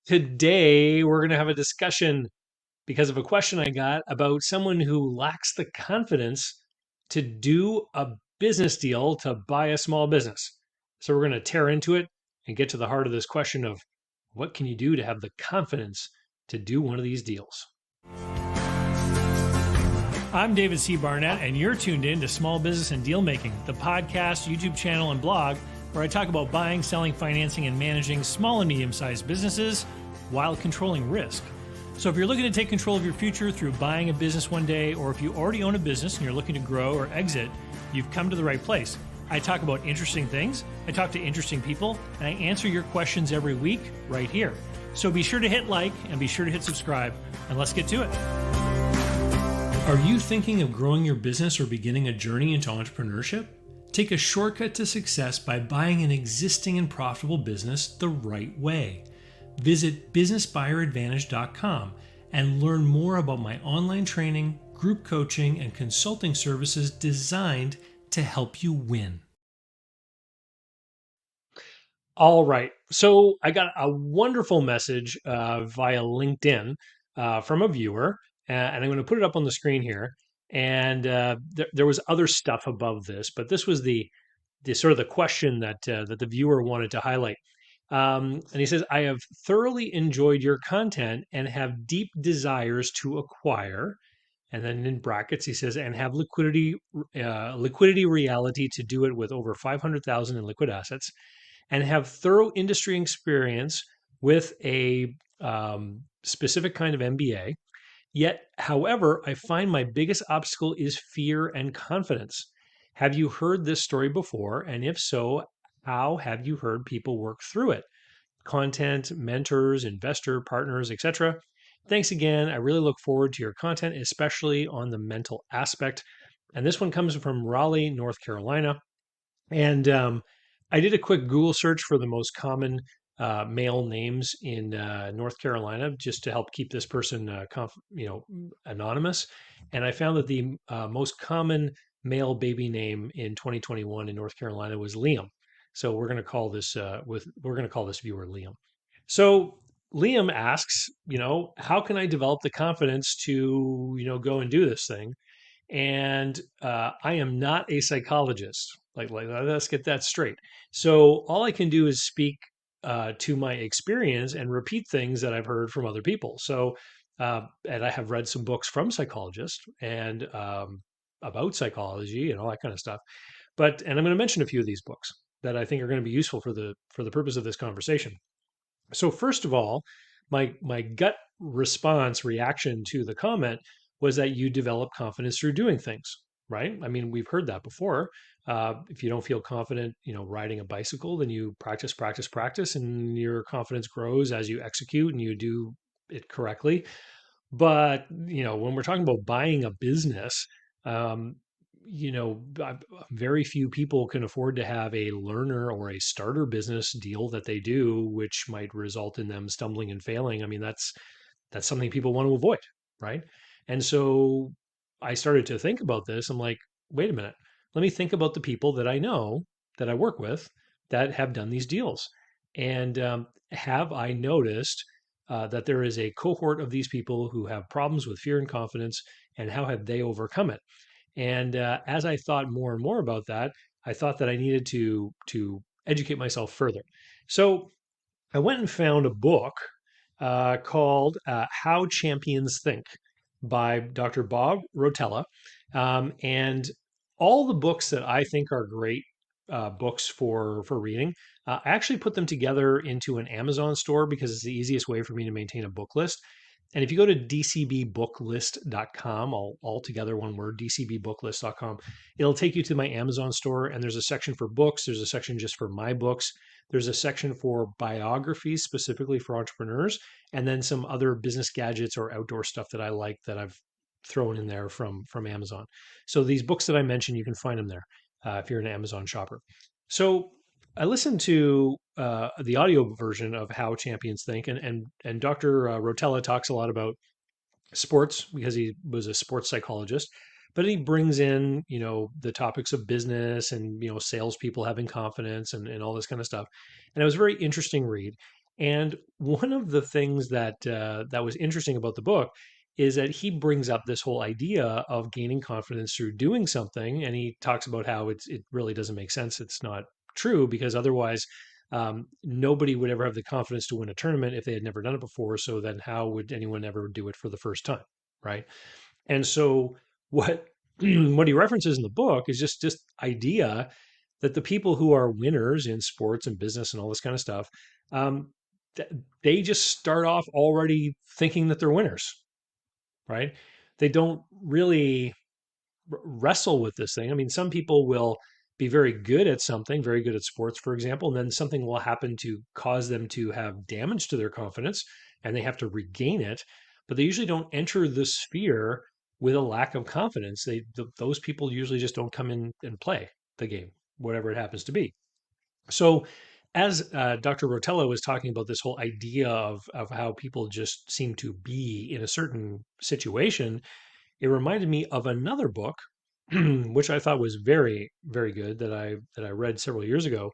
Today, we're going to have a discussion because of a question I got about someone who lacks the confidence to do a business deal to buy a small business. So, we're going to tear into it and get to the heart of this question of what can you do to have the confidence to do one of these deals? I'm David C. Barnett, and you're tuned in to Small Business and Deal Making, the podcast, YouTube channel, and blog where I talk about buying, selling, financing, and managing small and medium sized businesses while controlling risk. So, if you're looking to take control of your future through buying a business one day, or if you already own a business and you're looking to grow or exit, you've come to the right place. I talk about interesting things, I talk to interesting people, and I answer your questions every week right here. So, be sure to hit like and be sure to hit subscribe, and let's get to it. Are you thinking of growing your business or beginning a journey into entrepreneurship? Take a shortcut to success by buying an existing and profitable business the right way. Visit businessbuyeradvantage.com and learn more about my online training, group coaching, and consulting services designed to help you win. All right. So I got a wonderful message via LinkedIn from a viewer, and I'm going to put it up on the screen here. And there was other stuff above this, but this was the sort of the question that the viewer wanted to highlight. And he says, "I have thoroughly enjoyed your content and have deep desires to acquire." And then in brackets, he says, "and have liquidity reality to do it with over 500,000 in liquid assets, and have thorough industry experience with a specific kind of MBA. Yet, however, I find my biggest obstacle is fear and confidence. Have you heard this story before? And if so, how have you heard people work through it? Content, mentors, investor, partners, etc. Thanks again. I really look forward to your content, especially on the mental aspect." And this one comes from Raleigh, North Carolina. And I did a quick Google search for the most common male names in North Carolina, just to help keep this person, anonymous. And I found that the most common male baby name in 2021 in North Carolina was Liam. So we're going to call this we're going to call this viewer Liam. So Liam asks, how can I develop the confidence to, go and do this thing? And I am not a psychologist. Like, let's get that straight. So all I can do is speak to my experience and repeat things that I've heard from other people. So, and I have read some books from psychologists and about psychology and all that kind of stuff. And I'm going to mention a few of these books that I think are going to be useful for the purpose of this conversation. So first of all, my gut response reaction to the comment was that you develop confidence through doing things, right? I mean, we've heard that before. If you don't feel confident, riding a bicycle, then you practice, practice, practice, and your confidence grows as you execute and you do it correctly. But when we're talking about buying a business, um, very few people can afford to have a learner or a starter business deal that they do, which might result in them stumbling and failing. I mean, that's something people want to avoid, right? And so I started to think about this. I'm like, wait a minute, let me think about the people that I know that I work with that have done these deals, and have I noticed that there is a cohort of these people who have problems with fear and confidence, and how have they overcome it? And as I thought more and more about that, I thought that I needed to educate myself further. So I went and found a book called "How Champions Think" by Dr. Bob Rotella, and all the books that I think are great books for reading, I actually put them together into an Amazon store because it's the easiest way for me to maintain a book list. And if you go to dcbbooklist.com, all together one word, dcbbooklist.com, it'll take you to my Amazon store. And there's a section for books. There's a section just for my books. There's a section for biographies specifically for entrepreneurs, and then some other business gadgets or outdoor stuff that I like that I've thrown in there from Amazon. So these books that I mentioned, you can find them there if you're an Amazon shopper. So I listened to the audio version of How Champions Think, and Dr. Rotella talks a lot about sports because he was a sports psychologist, but he brings in the topics of business and salespeople having confidence and all this kind of stuff. And it was a very interesting read. And one of the things that was interesting about the book is that he brings up this whole idea of gaining confidence through doing something, and he talks about how it really doesn't make sense. It's not true because otherwise, nobody would ever have the confidence to win a tournament if they had never done it before. So then, how would anyone ever do it for the first time, right? And so what what he references in the book is just this idea that the people who are winners in sports and business and all this kind of stuff, um, they just start off already thinking that they're winners, right? They don't really wrestle with this thing. I mean, some people will be very good at something, very good at sports, for example, and then something will happen to cause them to have damage to their confidence and they have to regain it. But they usually don't enter the sphere with a lack of confidence. Those people usually just don't come in and play the game, whatever it happens to be. So, as Dr. Rotella was talking about this whole idea of how people just seem to be in a certain situation, it reminded me of another book, which I thought was very, very good that I read several years ago,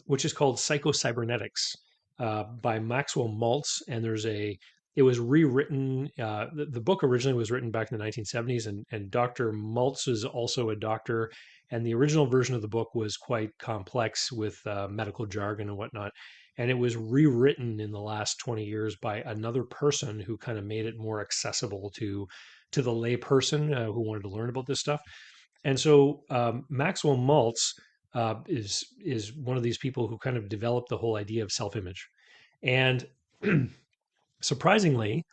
which is called Psycho-Cybernetics by Maxwell Maltz. And it was rewritten. The book originally was written back in the 1970s, and Dr. Maltz is also a doctor. And the original version of the book was quite complex with medical jargon and whatnot. And it was rewritten in the last 20 years by another person who kind of made it more accessible to the lay person who wanted to learn about this stuff. And so Maxwell Maltz is one of these people who kind of developed the whole idea of self-image. And surprisingly,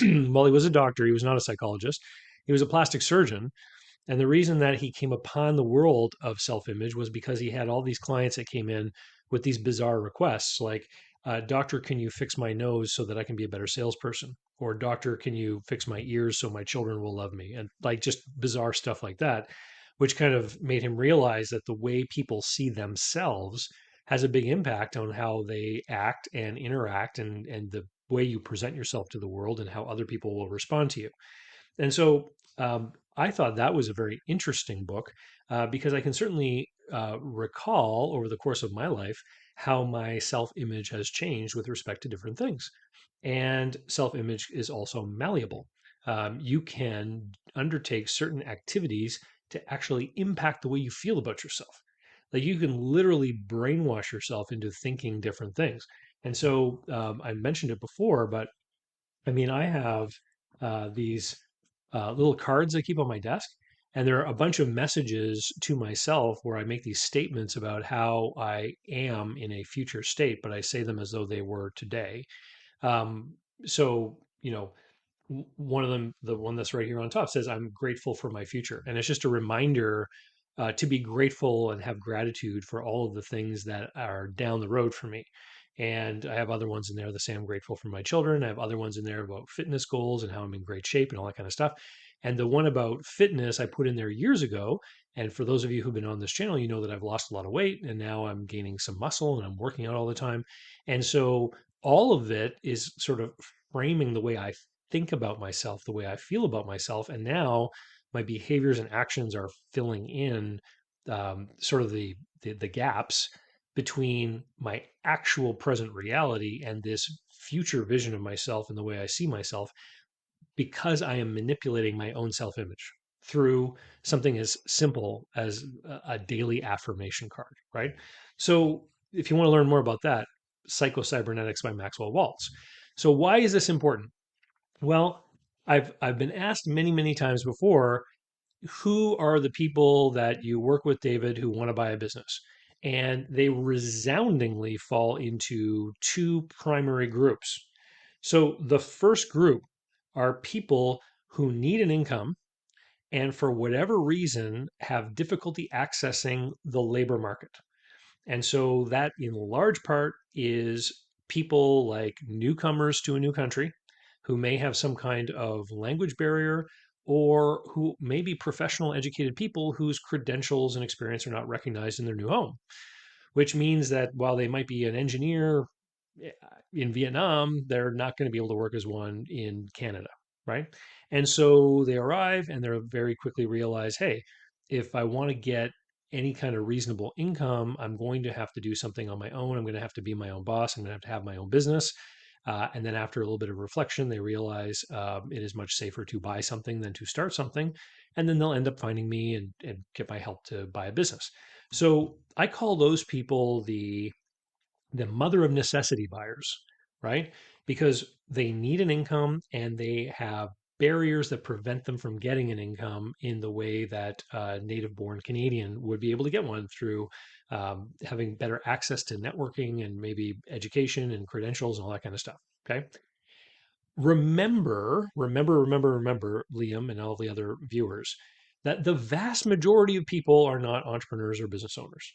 while he was a doctor, he was not a psychologist. He was a plastic surgeon, and the reason that he came upon the world of self image was because he had all these clients that came in with these bizarre requests like, Doctor, can you fix my nose so that I can be a better salesperson? Or, Doctor, can you fix my ears so my children will love me? And like just bizarre stuff like that, which kind of made him realize that the way people see themselves has a big impact on how they act and interact and the way you present yourself to the world and how other people will respond to you. And so I thought that was a very interesting book because I can certainly recall over the course of my life how my self image has changed with respect to different things. And self image is also malleable. You can undertake certain activities to actually impact the way you feel about yourself. Like you can literally brainwash yourself into thinking different things. And so I mentioned it before, but I mean, I have these little cards I keep on my desk, and there are a bunch of messages to myself where I make these statements about how I am in a future state, but I say them as though they were today. Um, so, one of them, the one that's right here on top, says, I'm grateful for my future. And it's just a reminder to be grateful and have gratitude for all of the things that are down the road for me. And I have other ones in there that say I'm grateful for my children. I have other ones in there about fitness goals and how I'm in great shape and all that kind of stuff. And the one about fitness I put in there years ago. And for those of you who've been on this channel, you know that I've lost a lot of weight and now I'm gaining some muscle and I'm working out all the time. And so all of it is sort of framing the way I think about myself, the way I feel about myself. And now my behaviors and actions are filling in sort of the gaps between my actual present reality and this future vision of myself and the way I see myself because I am manipulating my own self image through something as simple as a daily affirmation card, right? So, if you want to learn more about that, Psycho-Cybernetics by Maxwell Waltz. So, why is this important? Well, I've been asked many, many times before, who are the people that you work with, David, who want to buy a business? And they resoundingly fall into two primary groups. So the first group are people who need an income and for whatever reason have difficulty accessing the labor market. And so that in large part is people like newcomers to a new country who may have some kind of language barrier or who may be professional educated people whose credentials and experience are not recognized in their new home, which means that while they might be an engineer eh, in Vietnam, they're not going to be able to work as one in Canada, right? And so they arrive and they're very quickly realize, hey, if I want to get any kind of reasonable income, I'm going to have to do something on my own. I'm going to have to be my own boss. I'm going to have my own business. And then after a little bit of reflection, they realize it is much safer to buy something than to start something. And then they'll end up finding me and get my help to buy a business. So I call those people the mother of necessity buyers, right? Because they need an income and they have barriers that prevent them from getting an income in the way that a native born Canadian would be able to get one through having better access to networking and maybe education and credentials and all that kind of stuff. Okay. Remember, Liam and all the other viewers, that the vast majority of people are not entrepreneurs or business owners.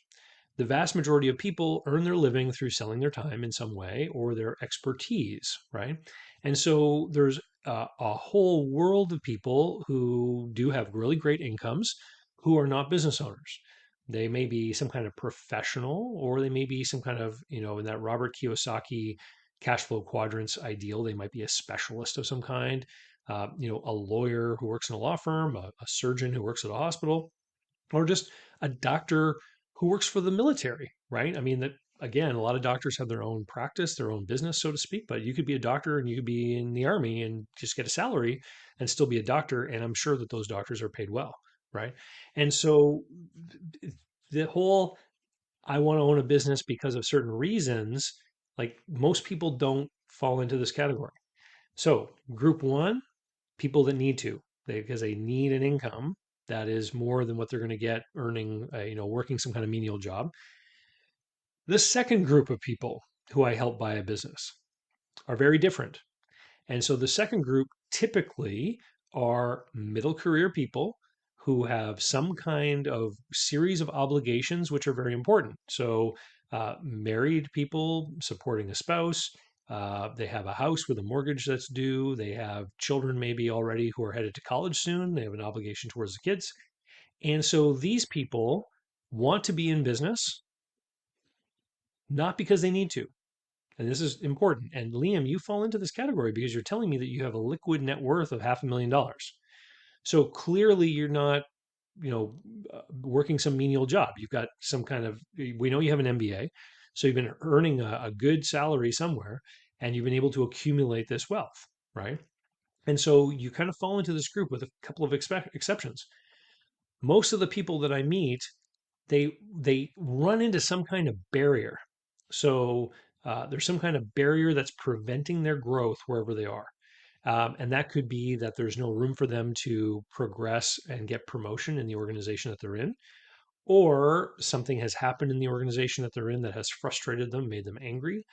The vast majority of people earn their living through selling their time in some way or their expertise, right? And so there's a whole world of people who do have really great incomes who are not business owners. They may be some kind of professional, or they may be some kind of, in that Robert Kiyosaki cash flow quadrants ideal, they might be a specialist of some kind, a lawyer who works in a law firm, a surgeon who works at a hospital, or just a doctor who works for the military, right? I mean, that again, a lot of doctors have their own practice, their own business, so to speak, but you could be a doctor and you could be in the army and just get a salary and still be a doctor. And I'm sure that those doctors are paid well, right? And so the whole I want to own a business because of certain reasons, like most people don't fall into this category. So, group one, people that need to, because they need an income that is more than what they're going to get earning, working some kind of menial job. The second group of people who I help buy a business are very different. And so the second group typically are middle career people who have some kind of series of obligations which are very important. So, married people supporting a spouse, they have a house with a mortgage that's due, they have children maybe already who are headed to college soon, they have an obligation towards the kids. And so these people want to be in business, not because they need to. And this is important. And Liam, you fall into this category because you're telling me that you have a liquid net worth of $500,000. So clearly you're not, working some menial job. You've got some kind of, we know you have an MBA. So you've been earning a good salary somewhere and you've been able to accumulate this wealth, right? And so you kind of fall into this group with a couple of exceptions. Most of the people that I meet, they run into some kind of barrier. So there's some kind of barrier that's preventing their growth wherever they are. And that could be that there's no room for them to progress and get promotion in the organization that they're in, or something has happened in the organization that they're in that has frustrated them, made them angry,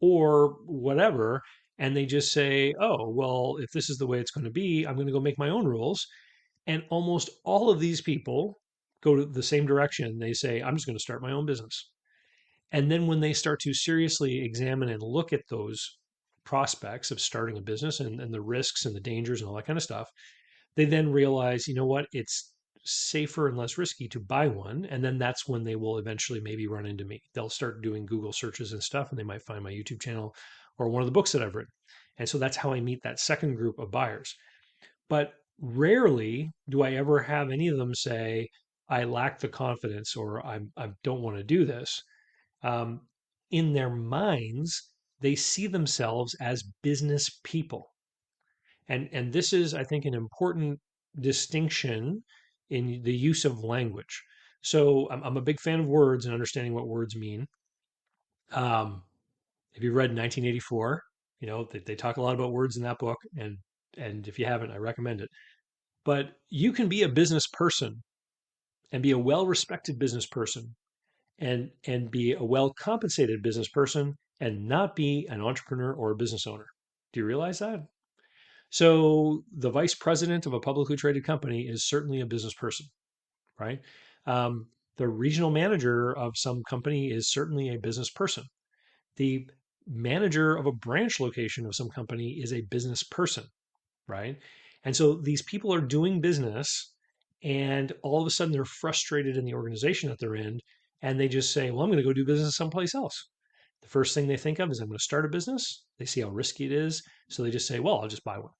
or whatever. And they just say, oh, well, if this is the way it's going to be, I'm going to go make my own rules. And almost all of these people go to the same direction. They say, I'm just going to start my own business. And then when they start to seriously examine and look at those prospects of starting a business and the risks and the dangers and all that kind of stuff, they then realize, you know what, it's safer and less risky to buy one. And then that's when they will eventually maybe run into me. They'll start doing Google searches and stuff, and they might find my YouTube channel or one of the books that I've written. And so that's how I meet that second group of buyers. But rarely do I ever have any of them say, I lack the confidence or I don't want to do this. Um, in their minds, they see themselves as business people. And this is, I think, an important distinction in the use of language. So I'm a big fan of words and understanding what words mean. Um, if you read 1984, they talk a lot about words in that book, and if you haven't, I recommend it. But you can be a business person and be a well-respected business person and be a well-compensated business person and not be an entrepreneur or a business owner. Do you realize that? So the vice president of a publicly traded company is certainly a business person, right? The regional manager of some company is certainly a business person. The manager of a branch location of some company is a business person, right? And so these people are doing business and all of a sudden they're frustrated in the organization that they're in and they just say, well, I'm going to go do business someplace else. The first thing they think of is I'm going to start a business. They see how risky it is. So they just say, well, I'll just buy one,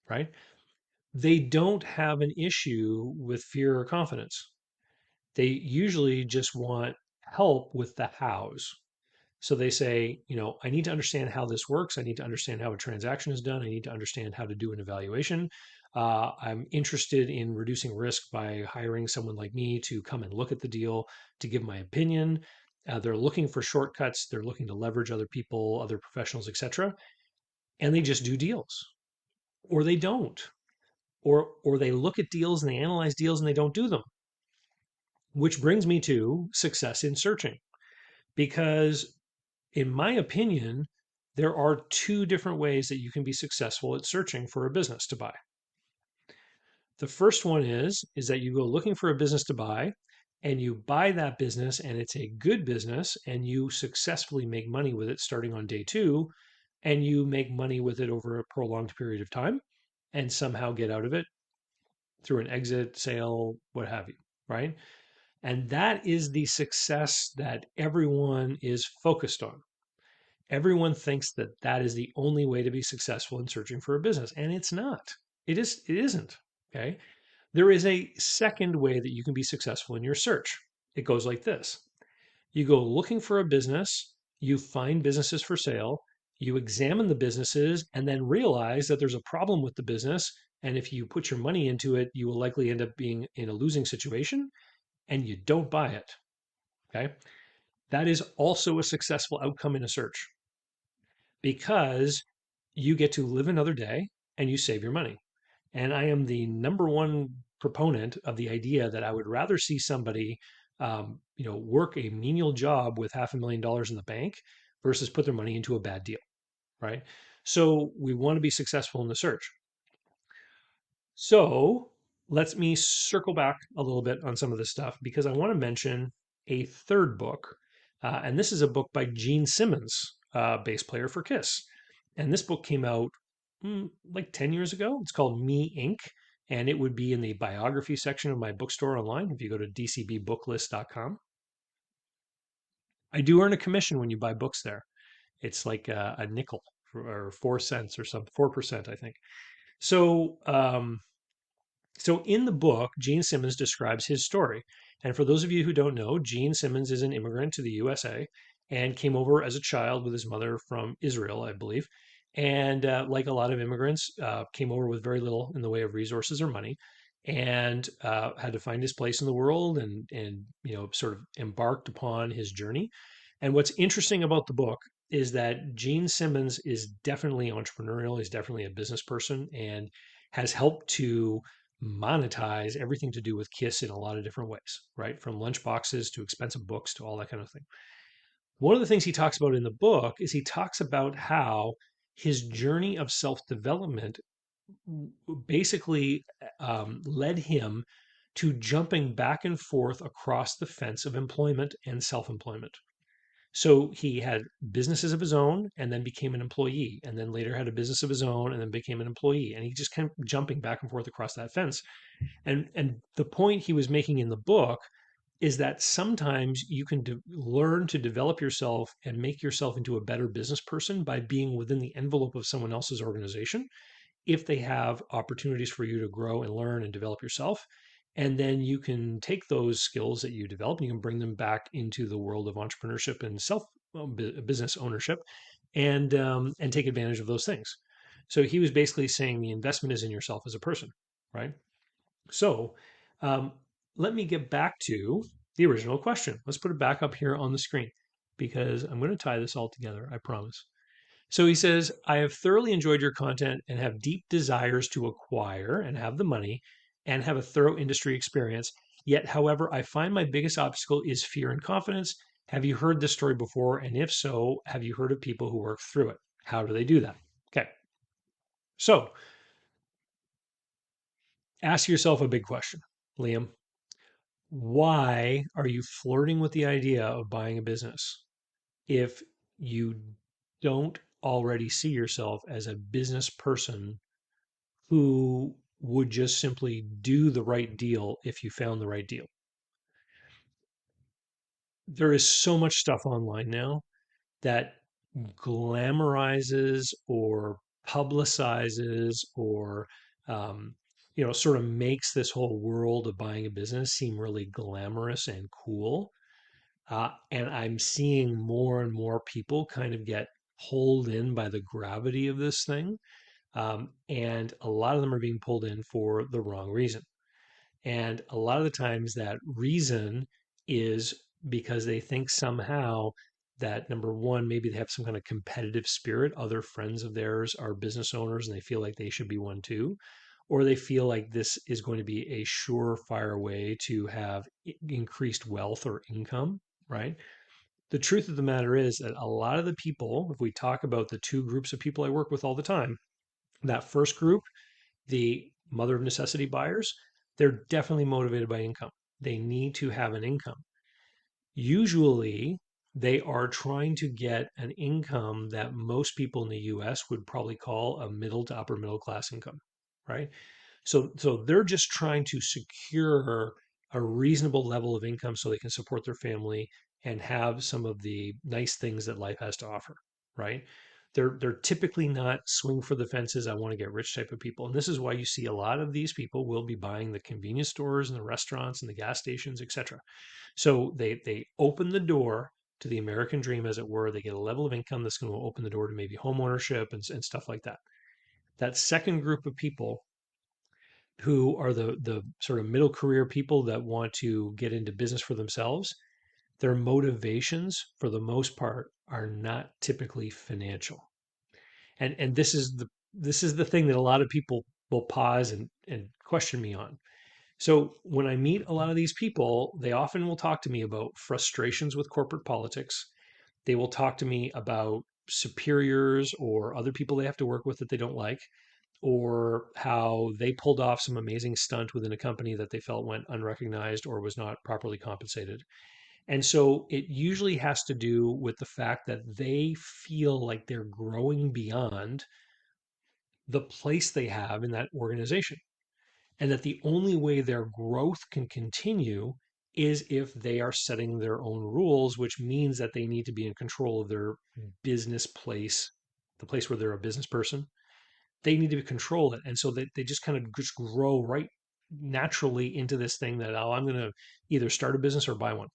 right? They don't have an issue with fear or confidence. They usually just want help with the hows. So they say, I need to understand how this works. I need to understand how a transaction is done. I need to understand how to do an evaluation. I'm interested in reducing risk by hiring someone like me to come and look at the deal, to give my opinion. They're looking for shortcuts. They're looking to leverage other people, other professionals, etc. And they just do deals, or they don't, or they look at deals and they analyze deals and they don't do them. Which brings me to success in searching, because in my opinion, there are two different ways that you can be successful at searching for a business to buy. The first one is that you go looking for a business to buy and you buy that business and it's a good business and you successfully make money with it starting on day 2 and you make money with it over a prolonged period of time and somehow get out of it through an exit, sale, what have you, right? And that is the success that everyone is focused on. Everyone thinks that that is the only way to be successful in searching for a business, and it's not. It isn't. Okay. There is a second way that you can be successful in your search. It goes like this. You go looking for a business, you find businesses for sale, you examine the businesses, and then realize that there's a problem with the business. And if you put your money into it, you will likely end up being in a losing situation and you don't buy it. Okay. That is also a successful outcome in a search, because you get to live another day and you save your money. And I am the number one proponent of the idea that I would rather see somebody, work a menial job with $500,000 in the bank versus put their money into a bad deal, right? So we want to be successful in the search. So let me circle back a little bit on some of this stuff because I want to mention a third book. And this is a book by Gene Simmons, bass player for Kiss. And this book came out like 10 years ago. It's called Me Inc. And it would be in the biography section of my bookstore online if you go to dcbbooklist.com. I do earn a commission when you buy books there. It's like a nickel or 4 cents or something, 4%, I think. So in the book, Gene Simmons describes his story. And for those of you who don't know, Gene Simmons is an immigrant to the USA and came over as a child with his mother from Israel, I believe. And like a lot of immigrants, came over with very little in the way of resources or money, and had to find his place in the world, and sort of embarked upon his journey. And what's interesting about the book is that Gene Simmons is definitely entrepreneurial. He's definitely a business person and has helped to monetize everything to do with Kiss in a lot of different ways, right? From lunch boxes to expensive books to all that kind of thing. One of the things he talks about in the book is he talks about how his journey of self development basically led him to jumping back and forth across the fence of employment and self employment. So he had businesses of his own and then became an employee, and then later had a business of his own and then became an employee. And he just kept jumping back and forth across that fence. And the point he was making in the book is that sometimes you can learn to develop yourself and make yourself into a better business person by being within the envelope of someone else's organization if they have opportunities for you to grow and learn and develop yourself. And then you can take those skills that you develop and you can bring them back into the world of entrepreneurship and self business ownership, and take advantage of those things. So he was basically saying the investment is in yourself as a person, right? So um, let me get back to the original question. Let's put it back up here on the screen because I'm going to tie this all together, I promise. So he says, I have thoroughly enjoyed your content and have deep desires to acquire and have the money and have a thorough industry experience. Yet, however, I find my biggest obstacle is fear and confidence. Have you heard this story before? And if so, have you heard of people who work through it? How do they do that? Okay. So ask yourself a big question, Liam. Why are you flirting with the idea of buying a business if you don't already see yourself as a business person who would just simply do the right deal if you found the right deal? There is so much stuff online now that glamorizes or publicizes or um, sort of makes this whole world of buying a business seem really glamorous and cool. And I'm seeing more and more people kind of get pulled in by the gravity of this thing. And a lot of them are being pulled in for the wrong reason. And a lot of the times that reason is because they think somehow that number one, maybe they have some kind of competitive spirit. Other friends of theirs are business owners and they feel like they should be one too. Or they feel like this is going to be a surefire way to have increased wealth or income, right? The truth of the matter is that a lot of the people, if we talk about the two groups of people I work with all the time, that first group, the mother of necessity buyers, they're definitely motivated by income. They need to have an income. Usually, they are trying to get an income that most people in the US would probably call a middle to upper middle class income, right? So they're just trying to secure a reasonable level of income so they can support their family and have some of the nice things that life has to offer, right? They're typically not swing for the fences, I want to get rich type of people. And this is why you see a lot of these people will be buying the convenience stores and the restaurants and the gas stations, etc. So they open the door to the American dream, as it were. They get a level of income that's going to open the door to maybe home ownership and stuff like that. That second group of people who are the sort of middle career people that want to get into business for themselves, their motivations for the most part are not typically financial. And this is the thing that a lot of people will pause and question me on. So when I meet a lot of these people, they often will talk to me about frustrations with corporate politics. They will talk to me about superiors or other people they have to work with that they don't like, or how they pulled off some amazing stunt within a company that they felt went unrecognized or was not properly compensated. And so it usually has to do with the fact that they feel like they're growing beyond the place they have in that organization. And that the only way their growth can continue is if they are setting their own rules, which means that they need to be in control of their business place, the place where they're a business person. They need to control it. And so they just kind of just grow right naturally into this thing that, oh, I'm going to either start a business or buy one.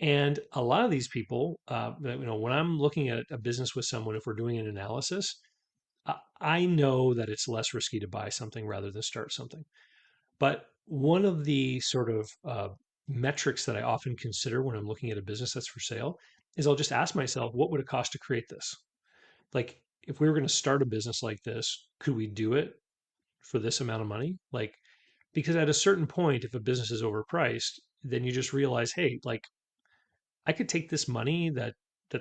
And a lot of these people, when I'm looking at a business with someone, if we're doing an analysis, I know that it's less risky to buy something rather than start something. But one of the sort of metrics that I often consider when I'm looking at a business that's for sale is I'll just ask myself, what would it cost to create this? Like, if we were going to start a business like this, could we do it for this amount of money? Like, because at a certain point, if a business is overpriced, then you just realize, hey, like I could take this money that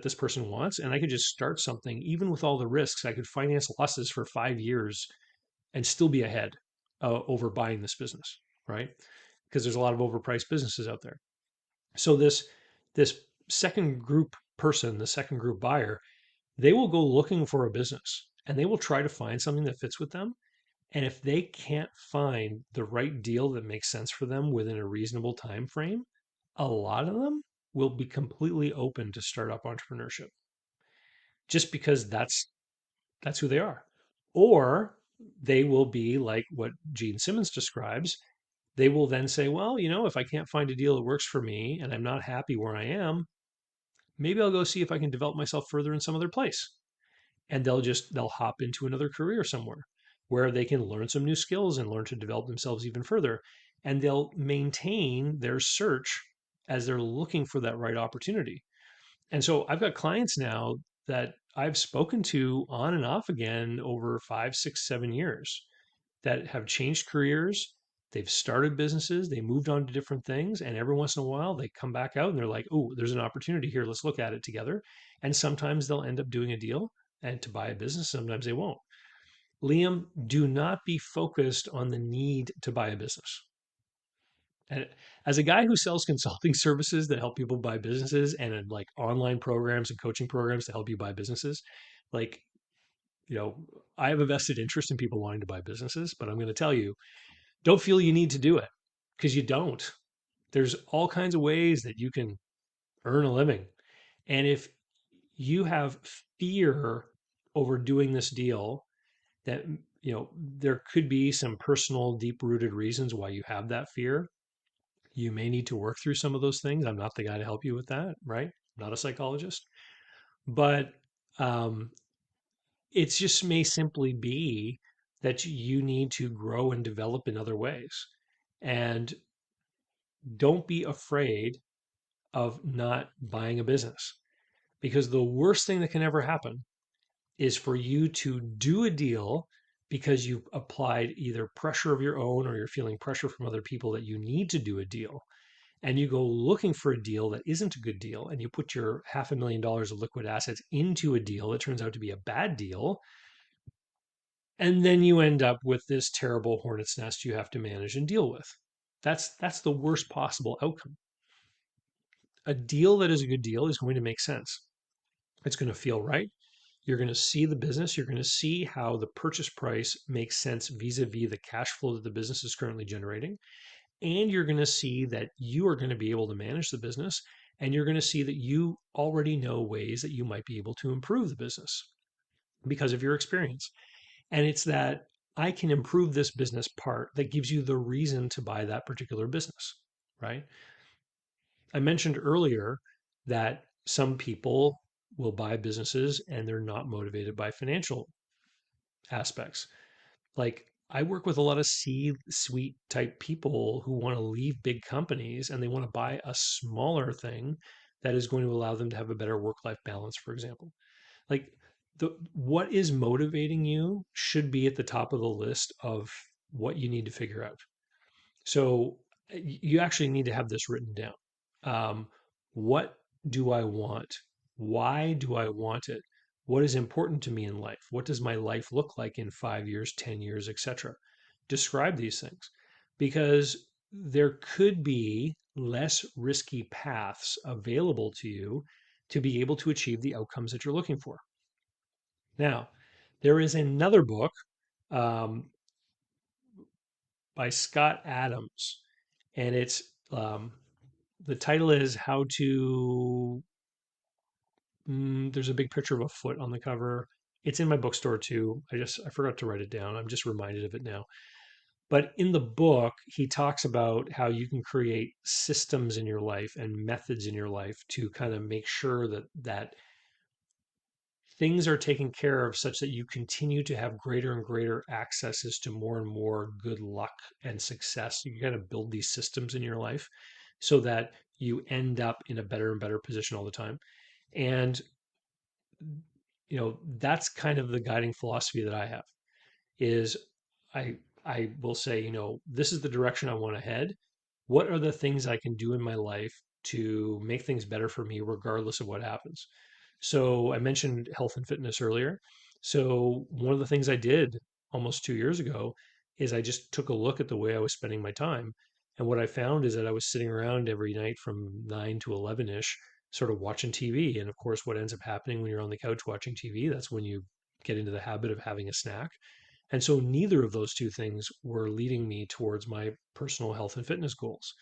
this person wants and I could just start something, even with all the risks. I could finance losses for 5 years and still be ahead over buying this business, right? Because there's a lot of overpriced businesses out there. So this second group person, the second group buyer, they will go looking for a business and they will try to find something that fits with them. And if they can't find the right deal that makes sense for them within a reasonable time frame, a lot of them will be completely open to startup entrepreneurship just because that's who they are. Or they will be like what Gene Simmons describes. They will then say, well, if I can't find a deal that works for me and I'm not happy where I am, maybe I'll go see if I can develop myself further in some other place. And they'll hop into another career somewhere where they can learn some new skills and learn to develop themselves even further. And they'll maintain their search as they're looking for that right opportunity. And so I've got clients now that I've spoken to on and off again over 5, 6, 7 years that have changed careers. They've started businesses, they moved on to different things, and every once in a while they come back out and they're like, oh, there's an opportunity here. Let's look at it together. And sometimes they'll end up doing a deal and to buy a business, sometimes they won't. Liam, do not be focused on the need to buy a business. And as a guy who sells consulting services that help people buy businesses and like online programs and coaching programs to help you buy businesses, like, you know, I have a vested interest in people wanting to buy businesses, but I'm going to tell you, don't feel you need to do it because you don't. There's all kinds of ways that you can earn a living. And if you have fear over doing this deal that there could be some personal, deep rooted reasons why you have that fear. You may need to work through some of those things. I'm not the guy to help you with that, right? I'm not a psychologist, but um, it just may simply be that you need to grow and develop in other ways. And don't be afraid of not buying a business, because the worst thing that can ever happen is for you to do a deal because you've applied either pressure of your own or you're feeling pressure from other people that you need to do a deal. And you go looking for a deal that isn't a good deal, and you put your $500,000 of liquid assets into a deal that turns out to be a bad deal. And then you end up with this terrible hornet's nest you have to manage and deal with. That's the worst possible outcome. A deal that is a good deal is going to make sense. It's going to feel right. You're going to see the business. You're going to see how the purchase price makes sense vis-a-vis the cash flow that the business is currently generating. And you're going to see that you are going to be able to manage the business. And you're going to see that you already know ways that you might be able to improve the business because of your experience. And it's that I can improve this business part that gives you the reason to buy that particular business, right? I mentioned earlier that some people will buy businesses and they're not motivated by financial aspects. Like I work with a lot of C-suite type people who want to leave big companies and they want to buy a smaller thing that is going to allow them to have a better work-life balance, for example. Like what is motivating you should be at the top of the list of what you need to figure out. So you actually need to have this written down. What do I want? Why do I want it? What is important to me in life? What does my life look like in 5 years, 10 years, etc.? Describe these things because there could be less risky paths available to you to be able to achieve the outcomes that you're looking for. Now, there is another book um, by Scott Adams, and it's the title is How to. There's a big picture of a foot on the cover. It's in my bookstore too. I forgot to write it down. I'm just reminded of it now. But in the book, he talks about how you can create systems in your life and methods in your life to kind of make sure that things are taken care of such that you continue to have greater and greater accesses to more and more good luck and success. You got to build these systems in your life so that you end up in a better and better position all the time. And that's kind of the guiding philosophy that I have is I will say, this is the direction I want to head. What are the things I can do in my life to make things better for me regardless of what happens? So I mentioned health and fitness earlier. So one of the things I did almost 2 years ago is I just took a look at the way I was spending my time. And what I found is that I was sitting around every night from 9 to 11 ish, sort of watching TV. And of course, what ends up happening when you're on the couch watching TV, that's when you get into the habit of having a snack. And so neither of those two things were leading me towards my personal health and fitness goals.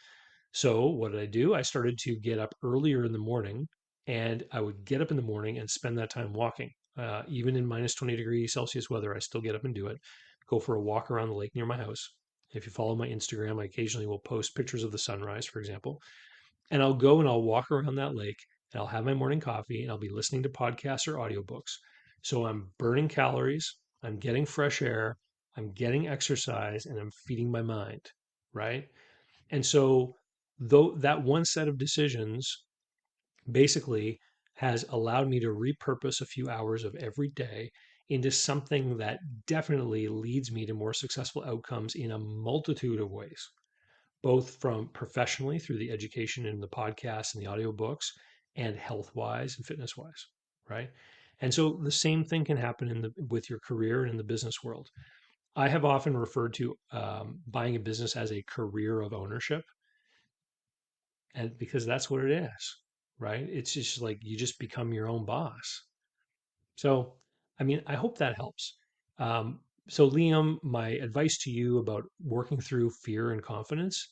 So what did I do? I started to get up earlier in the morning, and I would get up in the morning and spend that time walking. Even in minus 20 degrees Celsius weather, I still get up and do it. Go for a walk around the lake near my house. If you follow my Instagram, I occasionally will post pictures of the sunrise, for example. And I'll go and I'll walk around that lake and I'll have my morning coffee and I'll be listening to podcasts or audiobooks. So I'm burning calories, I'm getting fresh air, I'm getting exercise, and I'm feeding my mind, right? And so though that one set of decisions basically has allowed me to repurpose a few hours of every day into something that definitely leads me to more successful outcomes in a multitude of ways, both from professionally through the education and the podcasts and the audiobooks and health wise and fitness wise, right? And so the same thing can happen with your career and in the business world. I have often referred to buying a business as a career of ownership, and because that's what it is, right? It's just like you just become your own boss. So, I mean, I hope that helps. So, Liam, my advice to you about working through fear and confidence: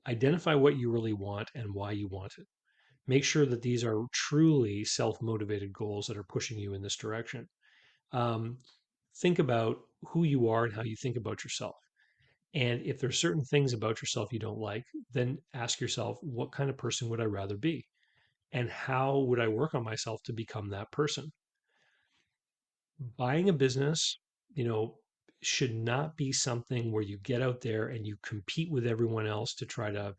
identify what you really want and why you want it. Make sure that these are truly self motivated goals that are pushing you in this direction. Um, think about who you are and how you think about yourself. And if there's certain things about yourself you don't like, then ask yourself, what kind of person would I rather be? And how would I work on myself to become that person? Buying a business, you know, should not be something where you get out there and you compete with everyone else to try to,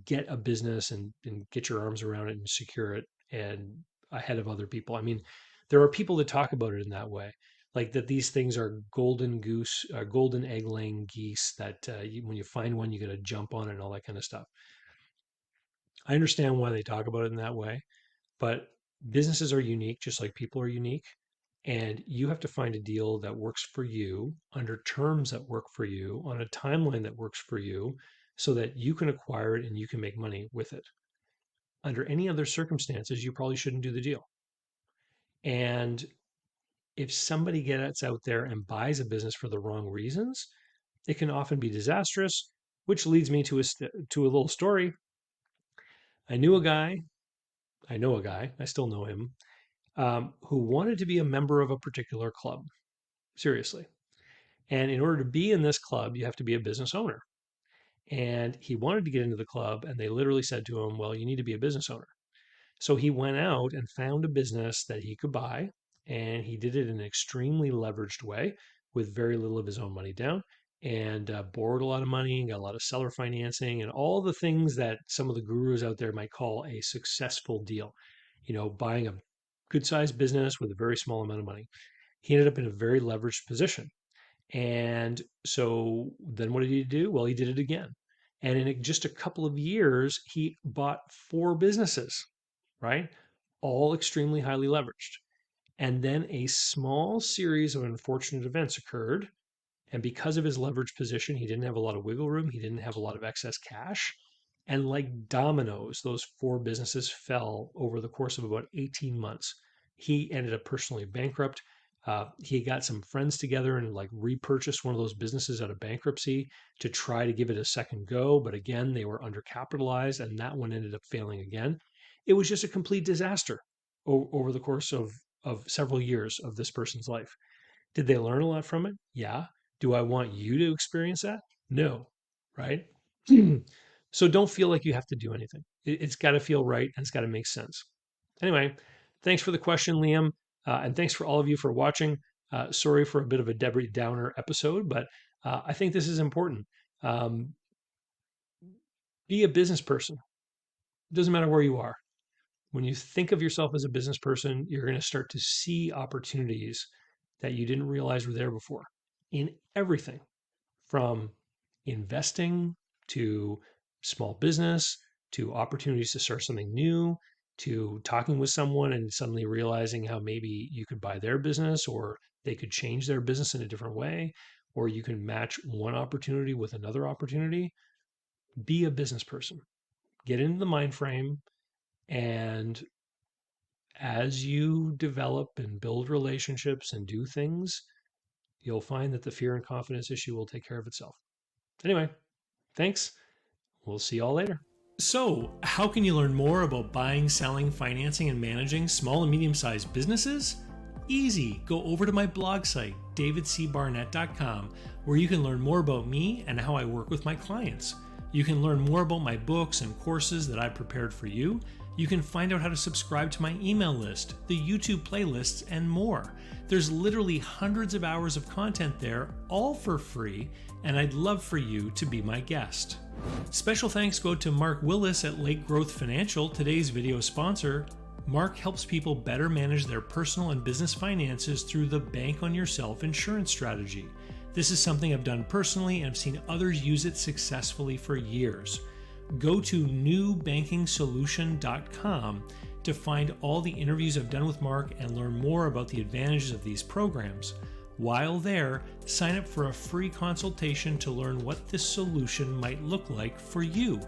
get a business and get your arms around it and secure it and ahead of other people. I mean, there are people that talk about it in that way, like that these things are golden egg laying geese that when you find one, you got to jump on it and all that kind of stuff. I understand why they talk about it in that way, but businesses are unique, just like people are unique. And you have to find a deal that works for you under terms that work for you on a timeline that works for you so that you can acquire it and you can make money with it. Under any other circumstances, you probably shouldn't do the deal. And if somebody gets out there and buys a business for the wrong reasons, it can often be disastrous, which leads me to to a little story. I knew a guy, I know a guy, I still know him, who wanted to be a member of a particular club. Seriously. And in order to be in this club, you have to be a business owner. And he wanted to get into the club, and they literally said to him, well, you need to be a business owner. So he went out and found a business that he could buy, and he did it in an extremely leveraged way with very little of his own money down, and borrowed a lot of money, got a lot of seller financing, and all the things that some of the gurus out there might call a successful deal. Buying a good sized business with a very small amount of money. He ended up in a very leveraged position. And so then what did he do? Well, he did it again. And in just a couple of years, he bought 4 businesses, right? All extremely highly leveraged. And then a small series of unfortunate events occurred. And because of his leveraged position, he didn't have a lot of wiggle room. He didn't have a lot of excess cash. And like dominoes, those 4 businesses fell over the course of about 18 months. He ended up personally bankrupt. He got some friends together and like repurchased one of those businesses out of bankruptcy to try to give it a second go. But again, they were undercapitalized and that one ended up failing again. It was just a complete disaster over the course of several years of this person's life. Did they learn a lot from it? Yeah. Do I want you to experience that? No. Right? So don't feel like you have to do anything. It's got to feel right and it's got to make sense. Anyway, thanks for the question, Liam. And thanks for all of you for watching. Sorry for a bit of a Debbie Downer episode, but I think this is important. Um, be a business person. It doesn't matter where you are. When you think of yourself as a business person, you're going to start to see opportunities that you didn't realize were there before in everything from investing to small business to opportunities to start something new to talking with someone and suddenly realizing how maybe you could buy their business or they could change their business in a different way, or you can match one opportunity with another opportunity. Be a business person. Get into the mind frame. And as you develop and build relationships and do things, you'll find that the fear and confidence issue will take care of itself. Anyway, thanks. We'll see y'all later. So, how can you learn more about buying, selling, financing, and managing small and medium sized businesses? Easy. Go over to my blog site, davidcbarnett.com, where you can learn more about me and how I work with my clients. You can learn more about my books and courses that I prepared for you. You can find out how to subscribe to my email list, the YouTube playlists, and more. There's literally hundreds of hours of content there, all for free, and I'd love for you to be my guest. Special thanks go to Mark Willis at Lake Growth Financial, today's video sponsor. Mark helps people better manage their personal and business finances through the Bank on Yourself insurance strategy. This is something I've done personally and I've seen others use it successfully for years. Go to newbankingsolution.com to find all the interviews I've done with Mark and learn more about the advantages of these programs. While there, sign up for a free consultation to learn what this solution might look like for you.